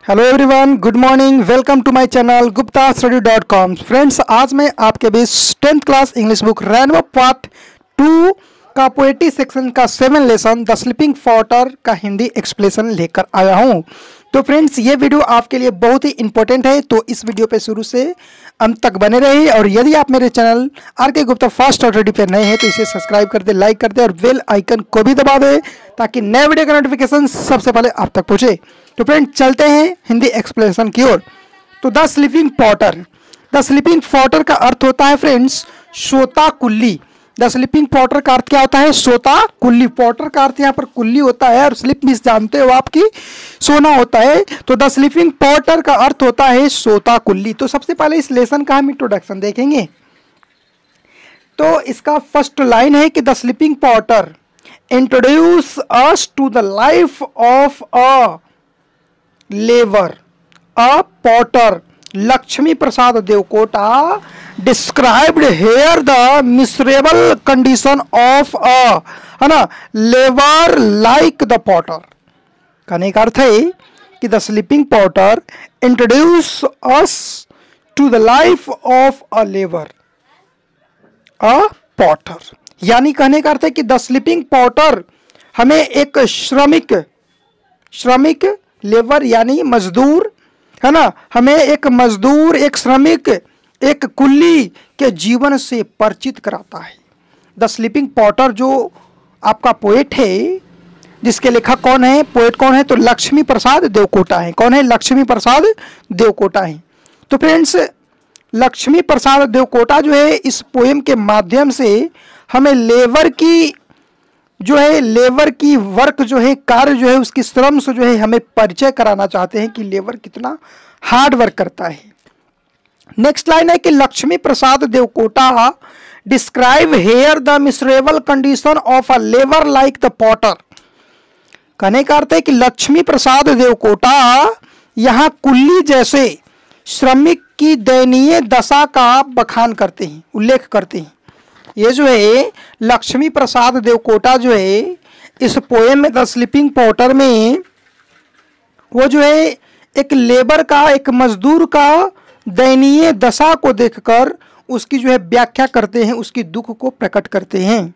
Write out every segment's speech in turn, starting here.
Hello everyone, good morning, welcome to my channel guptastudy.com। Friends, आज मैं आपके बीच 10th class English book rainbow part 2 का poetry section का 7 लेसन द स्लीपिंग पॉटर का Hindi explanation लेकर आया हूं। तो फ्रेंड्स, ये वीडियो आपके लिए बहुत ही इंपॉर्टेंट है, तो इस वीडियो पे शुरू से अंत तक बने रहिए। और यदि आप मेरे channel R K. Gupta first already पे नए हैं तो इसे सब्सक्राइब कर दे, लाइक कर दे और बेल आइकन को भी दबा दे ताकि नए वीडियो का नोटिफिकेशन सबसे पहले आप तक पहुंचे। तो फ्रेंड, चलते हैं हिंदी एक्सप्लेनेशन की ओर। तो the sleeping Potter, the sleeping Potter का अर्थ होता है फ्रेंड्स सोता कुल्ली। द स्लीपिंग पॉटर का अर्थ क्या होता है? सोता कुल्ली। पॉटर का अर्थ यहाँ पर कुल्ली होता है और स्लीप मिस जानते हो आपकी सोना होता है। तो द स्लीपिंग पॉटर का अर्थ होता है सोता कुल्ली। तो सबसे पहले इस लेसन का हम इंट्रोडक्शन देखेंगे। तो इसका फर्स्ट लाइन है कि the sleeping potter introduce us to the life of a labour, a potter. Lakshmi Prasad Devkota described here the miserable condition of a, है ना, लेबर लाइक द पॉटर। कहने का अर्थ है कि the sleeping potter introduce us to the life of a labour, a potter. यानी कहने का अर्थ है कि द स्लीपिंग पॉटर हमें एक श्रमिक लेबर यानी मजदूर, है ना, हमें एक मजदूर, एक श्रमिक, एक कुल्ली के जीवन से परिचित कराता है। द स्लीपिंग पॉटर जो आपका पोएट है, जिसके लेखक कौन है, पोएट कौन है, तो लक्ष्मी प्रसाद देवकोटा है। कौन है? लक्ष्मी प्रसाद देवकोटा है। तो फ्रेंड्स, लक्ष्मी प्रसाद देवकोटा जो है इस पोएम के माध्यम से हमें लेबर की जो है, लेबर की वर्क जो है, कार्य जो है, उसकी श्रम से जो है हमें परिचय कराना चाहते हैं कि लेबर कितना हार्ड वर्क करता है। नेक्स्ट लाइन है कि Laxmi Prasad Devkota describe here the miserable condition of a labour like the potter. कहने का अर्थ है कि लक्ष्मी प्रसाद देवकोटा यहाँ कुल्ली जैसे श्रमिक की दयनीय दशा का बखान करते हैं, उल्लेख करते हैं। ये जो है लक्ष्मी प्रसाद देवकोटा जो है इस पोएम में द स्लीपिंग पॉटर में वो जो है एक लेबर का, एक मजदूर का दयनीय दशा को देखकर उसकी जो है व्याख्या करते हैं, उसकी दुख को प्रकट करते हैं।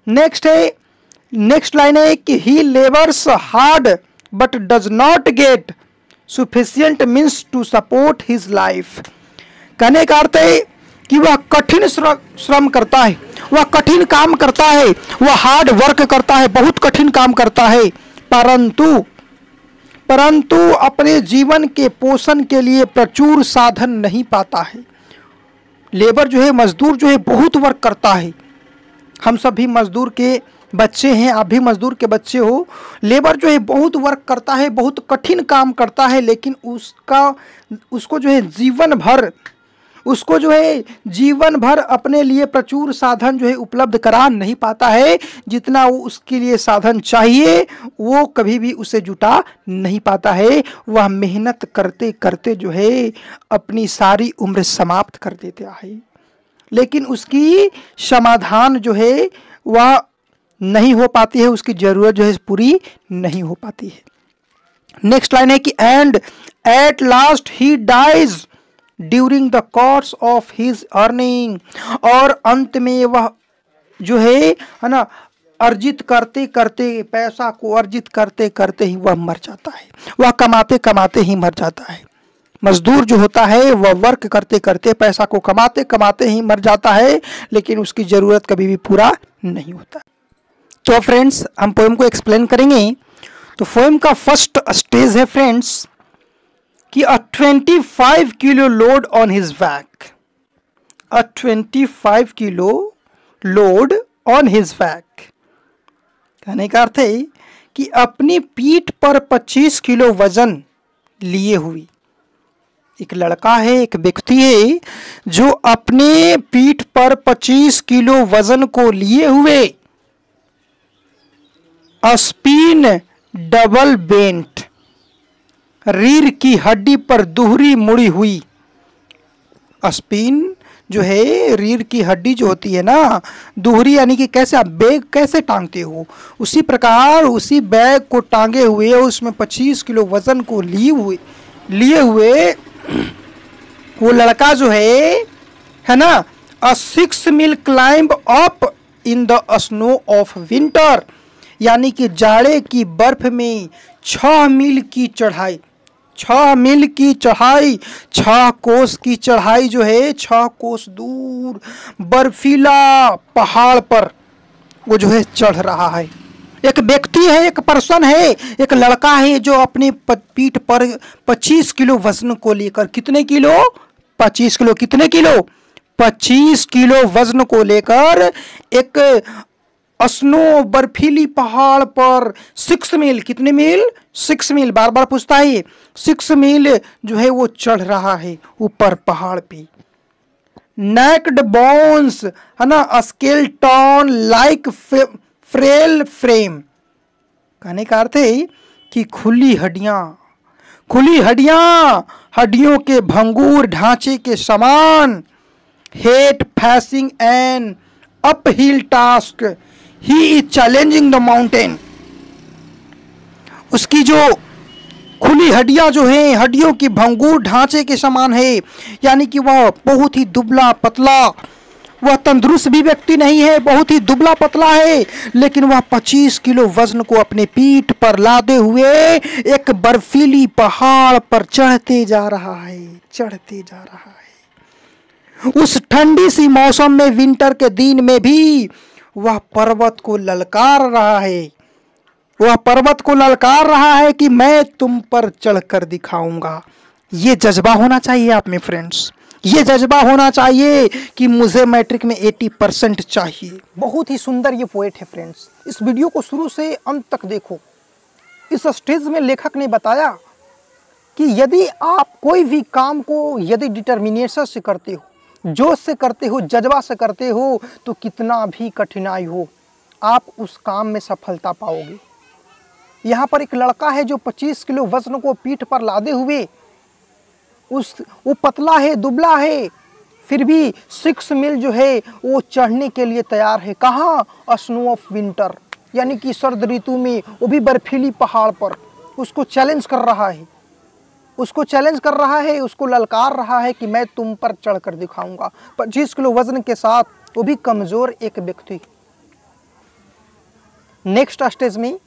नेक्स्ट लाइन है कि he labours hard but does not get sufficient means to support his life. कहने का अर्थ है कि वह कठिन श्रम करता है, वह कठिन काम करता है, वह हार्ड वर्क करता है, बहुत कठिन काम करता है, परंतु अपने जीवन के पोषण के लिए प्रचुर साधन नहीं पाता है। लेबर जो है, मजदूर जो है बहुत वर्क करता है। हम सब भी मजदूर के बच्चे हैं, आप भी मजदूर के बच्चे हो। लेबर जो है बहुत वर्क करता है, बहुत कठिन काम करता है, लेकिन उसको जो है जीवन भर अपने लिए प्रचुर साधन जो है उपलब्ध करा नहीं पाता है। जितना वो उसके लिए साधन चाहिए वो कभी भी उसे जुटा नहीं पाता है। वह मेहनत करते करते जो है अपनी सारी उम्र समाप्त कर देता है, लेकिन उसकी समाधान जो है वह नहीं हो पाती है, उसकी जरूरत जो है पूरी नहीं हो पाती है। नेक्स्ट लाइन है कि and at last he dies during the course of his earning. और अंत में वह जो है ना, अर्जित करते करते, पैसा को अर्जित करते करते ही वह मर जाता है, वह कमाते कमाते ही मर जाता है। मजदूर जो होता है वह वर्क करते करते, पैसा को कमाते कमाते ही मर जाता है, लेकिन उसकी ज़रूरत कभी भी पूरा नहीं होता। तो फ्रेंड्स, हम पोएम को एक्सप्लेन करेंगे। तो पोएम का फर्स्ट स्टेज है फ्रेंड्स कि a 25 kilo load on his back, a 25 kilo load on his back. कहने का अर्थ है कि अपनी पीठ पर 25 किलो वजन लिए हुई एक लड़का है, एक व्यक्ति है जो अपने पीठ पर 25 किलो वजन को लिए हुए स्पिन डबल बेंट, रीढ़ की हड्डी पर दोहरी मुड़ी हुई, स्पिन जो है रीढ़ की हड्डी जो होती है ना, दोहरी, यानी कि कैसे आप बैग कैसे टांगते हो, उसी प्रकार उसी बैग को टांगे हुए, उसमें 25 किलो वजन को लिए हुए वो लड़का जो है ना, a 6 mile climb up in the snow of winter, यानी कि जाड़े की बर्फ में 6 मील की चढ़ाई, 6 मील की चढ़ाई, 6 कोस की चढ़ाई जो है, 6 कोस दूर बर्फीला पहाड़ पर वो जो है चढ़ रहा है। एक व्यक्ति है, एक पर्सन है, एक लड़का है जो अपने पीठ पर 25 किलो वजन को लेकर, कितने किलो, 25 किलो, कितने किलो, 25 किलो वजन को लेकर एक स्नो बर्फीली पहाड़ पर 6 मील, कितने मील, 6 मील, बार बार पूछता है, 6 मील जो है वो चढ़ रहा है ऊपर पहाड़ पे। नेक्ड बोन्स है ना, स्केलेटन लाइक फ्रेल फ्रेम, कहने का अर्थ है कि खुली हड्डियां, खुली हड्डियां, हड्डियों के भंगूर ढांचे के समान। Hate facing an uphill task, he is challenging the mountain, उसकी जो खुली हड्डियां जो हैं, हड्डियों की भंगूर ढांचे के समान है, यानी कि वह बहुत ही दुबला पतला, वह तंदुरुस्त भी व्यक्ति नहीं है, बहुत ही दुबला पतला है, लेकिन वह 25 किलो वजन को अपने पीठ पर लादे हुए एक बर्फीली पहाड़ पर चढ़ते जा रहा है, चढ़ते जा रहा है। उस ठंडी सी मौसम में, विंटर के दिन में भी वह पर्वत को ललकार रहा है, वह पर्वत को ललकार रहा है कि मैं तुम पर चढ़कर दिखाऊंगा। ये जज्बा होना चाहिए आप में फ्रेंड्स, ये जज्बा होना चाहिए कि मुझे मैट्रिक में 80% चाहिए। बहुत ही सुंदर ये पोएट है फ्रेंड्स, इस वीडियो को शुरू से अंत तक देखो। इस स्टेज में लेखक ने बताया कि यदि आप कोई भी काम को यदि डिटर्मिनेशन से करते हो, जोश से करते हो, जज्बा से करते हो, तो कितना भी कठिनाई हो आप उस काम में सफलता पाओगे। यहाँ पर एक लड़का है जो 25 किलो वजन को पीठ पर लादे हुए, वो पतला है, दुबला है, फिर भी 6 मील जो है वो चढ़ने के लिए तैयार है। कहाँ, स्नो ऑफ विंटर, यानी कि सर्द ऋतु में, वो भी बर्फीली पहाड़ पर। उसको चैलेंज कर रहा है, उसको चैलेंज कर रहा है, उसको ललकार रहा है कि मैं तुम पर चढ़कर दिखाऊंगा। 25 किलो वजन के साथ, वो भी कमज़ोर एक व्यक्ति। नेक्स्ट स्टेज में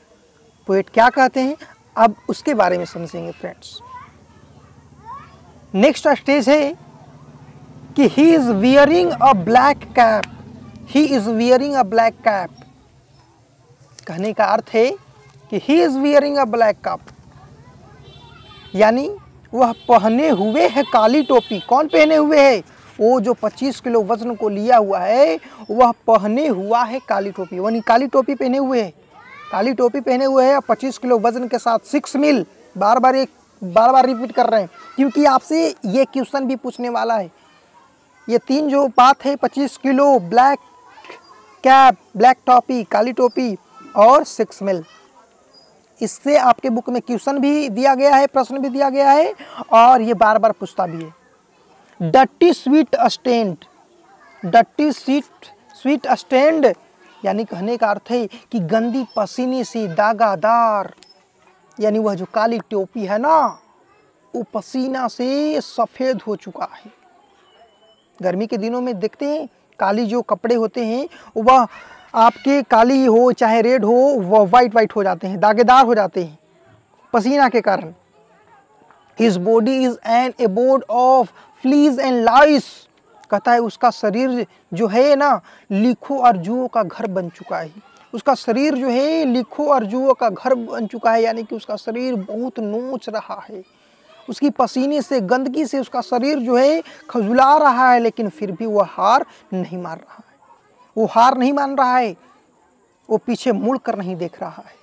पोएट क्या कहते हैं, अब उसके बारे में समझेंगे फ्रेंड्स। नेक्स्ट स्टेज है कि he is wearing a black cap, he is wearing a black cap, कहने का अर्थ है कि he is wearing a black cap, यानी वह पहने हुए है काली टोपी। कौन पहने हुए है, वो जो 25 किलो वजन को लिया हुआ है वह पहने हुआ है काली टोपी, यानी काली टोपी पहने हुए है, काली टोपी पहने हुए है 25 किलो वजन के साथ 6 मील। बार बार रिपीट कर रहे हैं क्योंकि आपसे ये क्वेश्चन भी पूछने वाला है। ये तीन जो बात है, 25 किलो, ब्लैक कैप, ब्लैक टोपी, काली टोपी और 6 मील, इससे आपके बुक में क्वेश्चन भी दिया गया है, प्रश्न भी दिया गया है और ये बार बार पूछता भी है। Dirty sweet stand, dirty sweet stand, यानी कहने का अर्थ है कि गंदी पसीने से दागादार, यानी वह जो काली टोपी है ना, वो पसीना से सफ़ेद हो चुका है। गर्मी के दिनों में देखते हैं काली जो कपड़े होते हैं वह आपके काली हो चाहे रेड हो, वह वाइट हो जाते हैं, दागेदार हो जाते हैं पसीना के कारण। His body is an abode of fleas and lice, कहता है उसका शरीर जो है ना, लीखों और जुओं का घर बन चुका है। उसका शरीर जो है लीखों और जुओं का घर बन चुका है, यानी कि उसका शरीर बहुत नोच रहा है। उसकी पसीने से, गंदगी से उसका शरीर जो है खजुला रहा है, लेकिन फिर भी वह हार नहीं मान रहा है। वो हार नहीं मान रहा है, वो पीछे मुड़ कर नहीं देख रहा है।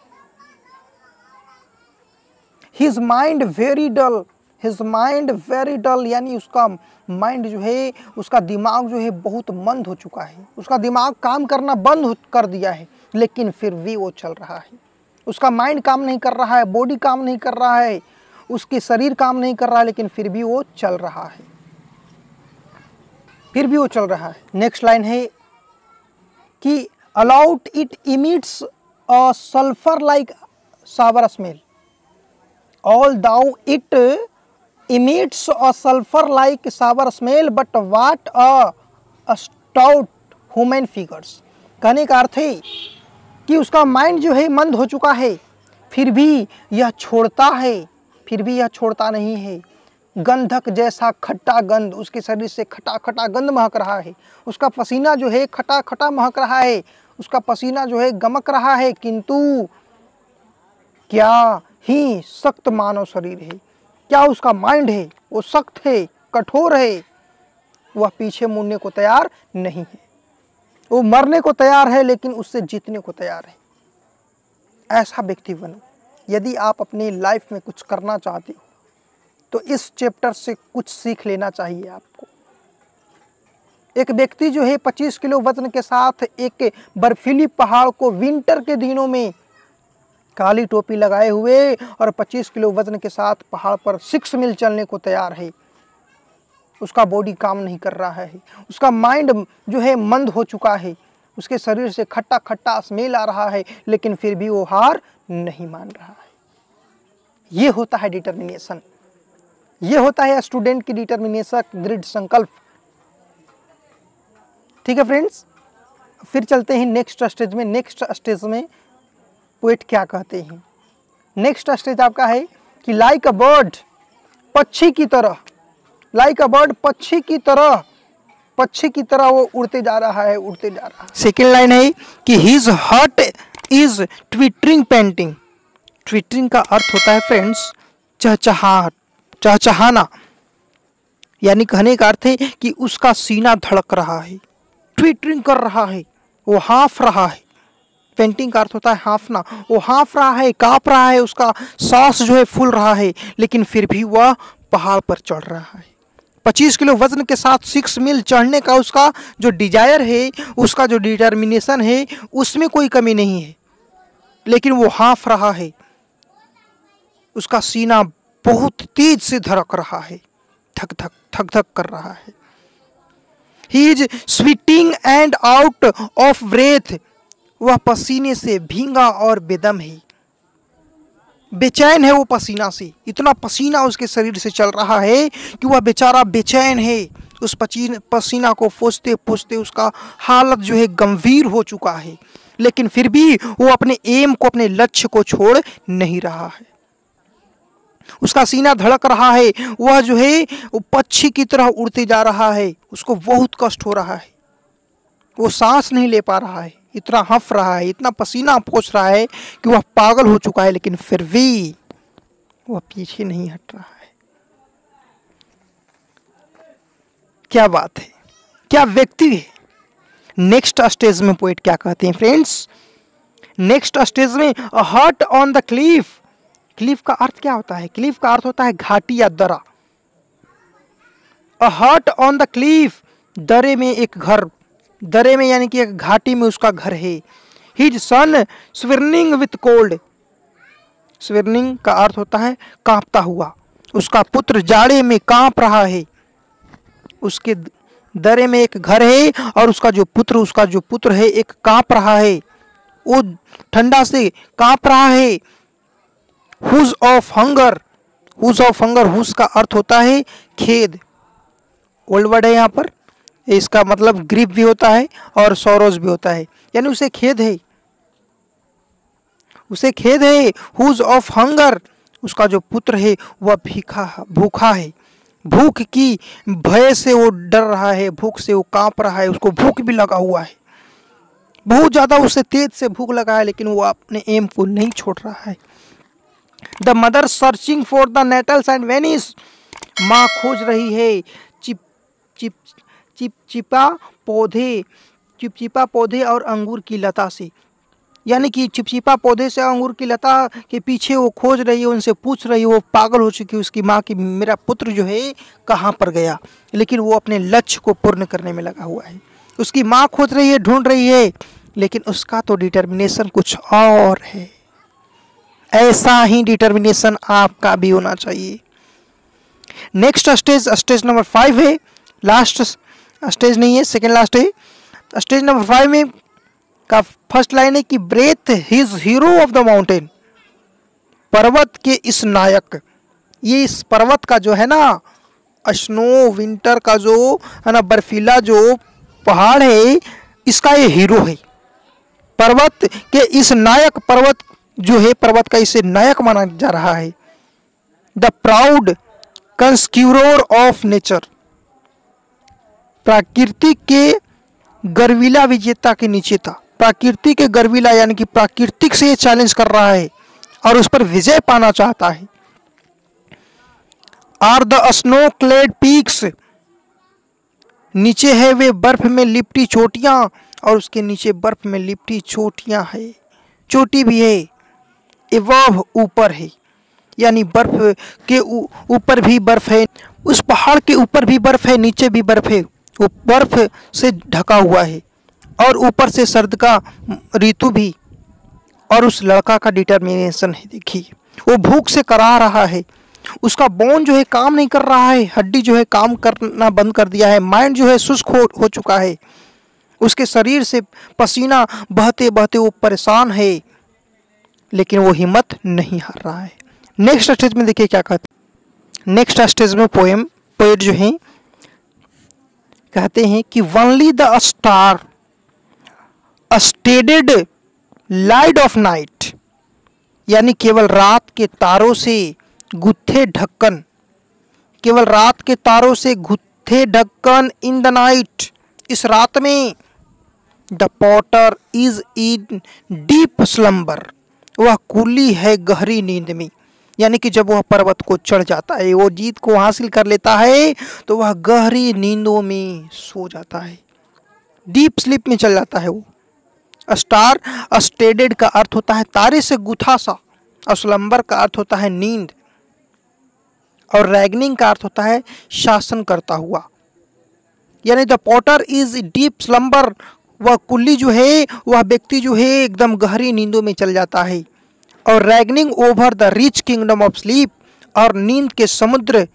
His mind very dull, his mind very dull, यानी उसका माइंड जो है, उसका दिमाग जो है बहुत मंद हो चुका है। उसका दिमाग काम करना बंद कर दिया है, लेकिन फिर भी वो चल रहा है। उसका माइंड काम नहीं कर रहा है, बॉडी काम नहीं कर रहा है, उसके शरीर काम नहीं कर रहा है, लेकिन फिर भी वो चल रहा है। फिर भी वो चल रहा है। नेक्स्ट लाइन है कि although it emits a sulphur like sour smell. Although it emits a sulfur-like sour smell, but what a stout human figures। कहने का अर्थ है कि उसका माइंड जो है मंद हो चुका है, फिर भी यह छोड़ता है, फिर भी यह छोड़ता नहीं है। गंधक जैसा खट्टा गंध, उसके शरीर से खटा खटा गंध महक रहा है, उसका पसीना जो है खटा खटा महक रहा है, उसका पसीना जो है गमक रहा है, किंतु क्या ही सख्त मानव शरीर है, क्या उसका माइंड है वो सख्त है, कठोर है, वह पीछे मुड़ने को तैयार नहीं है। वो मरने को तैयार है लेकिन उससे जीतने को तैयार है। ऐसा व्यक्ति बनो। यदि आप अपनी लाइफ में कुछ करना चाहते हो तो इस चैप्टर से कुछ सीख लेना चाहिए आपको। एक व्यक्ति जो है 25 किलो वजन के साथ एक बर्फीली पहाड़ को विंटर के दिनों में काली टोपी लगाए हुए और 25 किलो वजन के साथ पहाड़ पर 6 मील चलने को तैयार है। उसका बॉडी काम नहीं कर रहा है, उसका माइंड जो है मंद हो चुका है, उसके शरीर से खट्टा खट्टा स्मेल आ रहा है, लेकिन फिर भी वो हार नहीं मान रहा है। ये होता है डिटर्मिनेशन, ये होता है स्टूडेंट की डिटर्मिनेशन, दृढ़ संकल्प। ठीक है फ्रेंड्स, फिर चलते हैं नेक्स्ट स्टेज में। नेक्स्ट स्टेज में पोएट क्या कहते हैं? नेक्स्ट स्टेज आपका है कि लाइक अ बर्ड, पक्षी की तरह, लाइक अ बर्ड, पक्षी की तरह, पक्षी की तरह वो उड़ते जा रहा है, उड़ते जा रहा है। सेकेंड लाइन है कि his heart is twittering painting. Twittering का अर्थ होता है फ्रेंड्स चहचहाहट, चहचहाना, यानी कहने का अर्थ है कि उसका सीना धड़क रहा है, ट्विटरिंग कर रहा है, वो हाँफ रहा है। पेंटिंग का अर्थ होता है हाँफना, वो हाँफ रहा है, काँप रहा है, उसका सांस जो है फूल रहा है, लेकिन फिर भी वह पहाड़ पर चढ़ रहा है। 25 किलो वजन के साथ 6 मील चढ़ने का उसका जो डिजायर है, उसका जो डिटर्मिनेशन है, उसमें कोई कमी नहीं है, लेकिन वो हाँफ रहा है, उसका सीना बहुत तेज से धड़क रहा है, धक धक धक धक कर रहा है। He is sweating and out of breath. वह पसीने से भींगा और बेदम है, बेचैन है वो पसीना से, इतना पसीना उसके शरीर से चल रहा है कि वह बेचारा बेचैन है। उस पसीना को पोंछते पोंछते उसका हालत जो है गंभीर हो चुका है, लेकिन फिर भी वो अपने एम को, अपने लक्ष्य को छोड़ नहीं रहा है। उसका सीना धड़क रहा है, वह जो है वो पक्षी की तरह उड़ते जा रहा है, उसको बहुत कष्ट हो रहा है, वो सांस नहीं ले पा रहा है, इतना हंफ रहा है, इतना पसीना पोंछ रहा है कि वह पागल हो चुका है, लेकिन फिर भी वह पीछे नहीं हट रहा है। क्या बात है, क्या व्यक्ति है। नेक्स्ट स्टेज में पोएट क्या कहते हैं फ्रेंड्स? नेक्स्ट स्टेज में अ हट ऑन द क्लिफ। क्लिफ का अर्थ क्या होता है? क्लिफ का अर्थ होता है घाटी या दरा। अ हट ऑन द क्लिफ, दरे में एक घर, दरे में यानी कि एक घाटी में उसका घर है। His son shivering with cold. Shivering का अर्थ होता है कांपता हुआ, उसका पुत्र जाड़े में कांप रहा है। उसके दरे में एक घर है और उसका जो पुत्र है एक कांप रहा है, वो ठंडा से कांप रहा है। Huge of hunger, huge of hunger, huge का अर्थ होता है खेद, ओल्ड वर्ड है यहाँ पर, इसका मतलब ग्रीफ भी होता है और सौरोज भी होता है, यानी उसे खेद है, उसे खेद है। हुज ऑफ हंगर, उसका जो पुत्र है वह भूखा है, भूख की भय से वो डर रहा है, भूख से वो कांप रहा है, उसको भूख भी लगा हुआ है, बहुत ज़्यादा उसे तेज से भूख लगा है, लेकिन वो अपने एम को नहीं छोड़ रहा है। The mother searching for the nettles and vines. माँ खोज रही है चिपचिपा पौधे और अंगूर की लता से, यानी कि चिपचिपा पौधे से अंगूर की लता के पीछे वो खोज रही है, उनसे पूछ रही है, वो पागल हो चुकी है उसकी माँ की मेरा पुत्र जो है कहाँ पर गया, लेकिन वो अपने लक्ष्य को पूर्ण करने में लगा हुआ है। उसकी माँ खोज रही है, ढूंढ रही है, लेकिन उसका तो डिटर्मिनेशन कुछ और है। ऐसा ही डिटर्मिनेशन आपका भी होना चाहिए। नेक्स्ट स्टेज, स्टेज नंबर 5 है, लास्ट स्टेज नहीं है, सेकेंड लास्ट है। स्टेज नंबर 5 में का फर्स्ट लाइन है कि breath his hero of the mountain, पर्वत के इस नायक। ये इस पर्वत का जो है ना स्नो विंटर का जो है ना बर्फीला जो पहाड़ है, इसका ये हीरो है। पर्वत के इस नायक, पर्वत जो है पर्वत का इसे नायक माना जा रहा है। द प्राउड कंस्क्यूरर ऑफ नेचर, प्रकृति के गर्विला विजेता के नीचे था। प्रकृति के गर्विला यानी कि प्राकृतिक से ये चैलेंज कर रहा है और उस पर विजय पाना चाहता है। Are the snow clad peaks, नीचे है वे बर्फ में लिपटी चोटियां, और उसके नीचे बर्फ में लिपटी चोटियां है, चोटी भी है। एवव, ऊपर है, यानी बर्फ के ऊपर भी बर्फ है, उस पहाड़ के ऊपर भी बर्फ है, नीचे भी बर्फ है, वो बर्फ से ढका हुआ है, और ऊपर से सर्द का ऋतु भी। और उस लड़का का डिटर्मिनेशन है, देखिए वो भूख से करा रहा है, उसका बोन जो है काम नहीं कर रहा है, हड्डी जो है काम करना बंद कर दिया है, माइंड जो है शुष्क हो चुका है, उसके शरीर से पसीना बहते बहते वो परेशान है, लेकिन वो हिम्मत नहीं हार रहा है। नेक्स्ट स्टेज में देखिए क्या कहते हैं। नेक्स्ट स्टेज में पोएट जो है कहते हैं कि only the star studded light of night, यानी केवल रात के तारों से गुत्थे ढक्कन, केवल रात के तारों से गुत्थे ढक्कन इन द नाइट, इस रात में। The Potter is in deep slumber, वह कुली है गहरी नींद में, यानी कि जब वह पर्वत को चढ़ जाता है, वो जीत को हासिल कर लेता है, तो वह गहरी नींदों में सो जाता है, डीप स्लीप में चल जाता है वो। स्टार स्टेडेड का अर्थ होता है तारे से गुथा सा, और स्लम्बर का अर्थ होता है नींद, और रैगनिंग का अर्थ होता है शासन करता हुआ। यानी the Potter is deep slumber, वह कुल्ली जो है, वह व्यक्ति जो है एकदम गहरी नींदों में चल जाता है। और reigning over the rich kingdom of sleep, और नींद के समुद्र,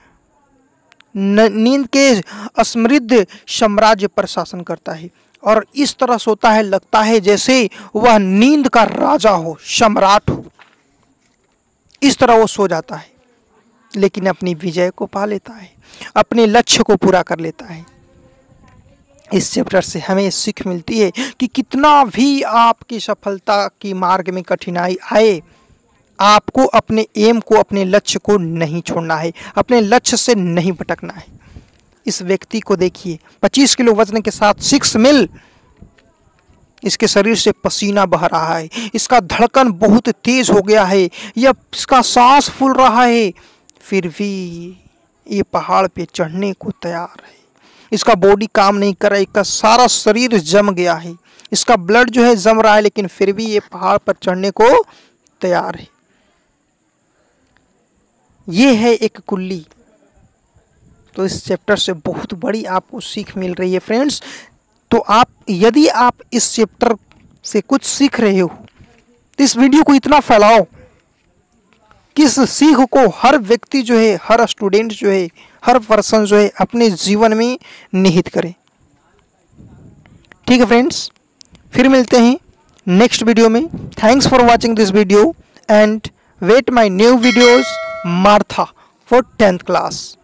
नींद के समृद्ध साम्राज्य पर शासन करता है। और इस तरह सोता है, लगता है जैसे वह नींद का राजा हो, सम्राट हो, इस तरह वो सो जाता है, लेकिन अपनी विजय को पा लेता है, अपने लक्ष्य को पूरा कर लेता है। इस चैप्टर से हमें सीख मिलती है कि कितना भी आपकी सफलता की मार्ग में कठिनाई आए, आपको अपने एम को, अपने लक्ष्य को नहीं छोड़ना है, अपने लक्ष्य से नहीं भटकना है। इस व्यक्ति को देखिए, 25 किलो वजन के साथ 6 मील इसके शरीर से पसीना बह रहा है, इसका धड़कन बहुत तेज हो गया है, यह इसका सांस फूल रहा है, फिर भी ये पहाड़ पे चढ़ने को तैयार है। इसका बॉडी काम नहीं कर रहा है, इसका सारा शरीर जम गया है, इसका ब्लड जो है जम रहा है, लेकिन फिर भी ये पहाड़ पर चढ़ने को तैयार है। ये है एक कुल्ली। तो इस चैप्टर से बहुत बड़ी आपको सीख मिल रही है फ्रेंड्स। तो आप, यदि आप इस चैप्टर से कुछ सीख रहे हो, तो इस वीडियो को इतना फैलाओ कि इस सीख को हर व्यक्ति जो है, हर स्टूडेंट जो है, हर पर्सन जो है अपने जीवन में निहित करे। ठीक है फ्रेंड्स, फिर मिलते हैं नेक्स्ट वीडियो में। Thanks for watching this video and wait my new videos मार्था फॉर 10th क्लास।